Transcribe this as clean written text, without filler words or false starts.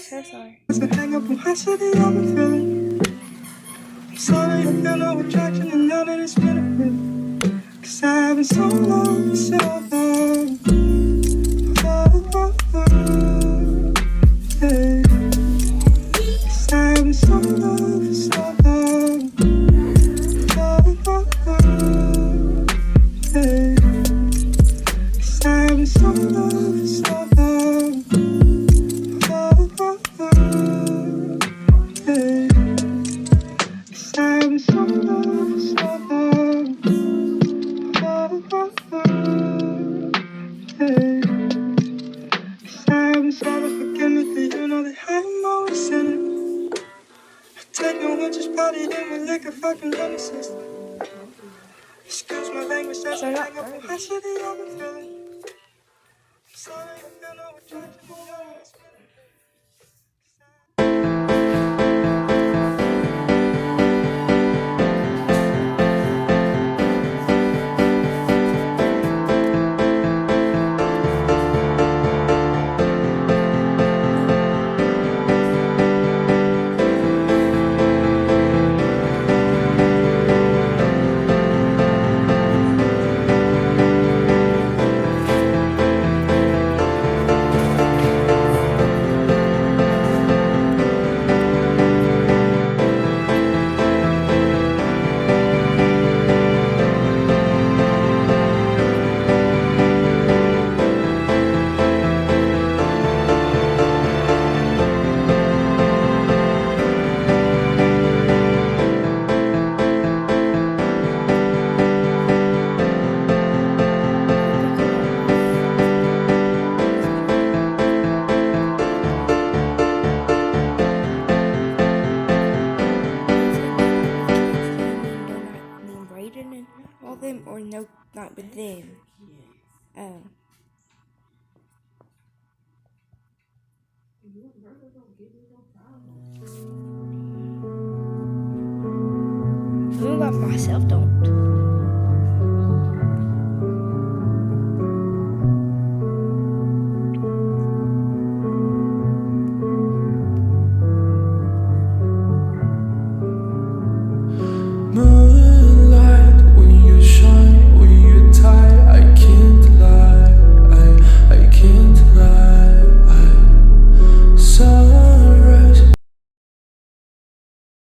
so sorry. Hang up on high city, I'm feeling. I'm sorry, I feel no attraction and none of this benefit. 'Cause I've been so long, so long. Yeah. 'Cause I've been so long for so long. Yeah. 'Cause I've been so long for so long. Yeah. 'Cause I've been so long for so long. Yeah. 'Cause I've been trying to forget me, but you know that I'm always sinning. I take no interest, body in my liquor, fucking lemon system. Excuse my language, that's So a not hang up on dirty. high city, I'm feeling. I'm sorry, I feel no attraction, no less. And all them, or no, not with them. Who about myself don't.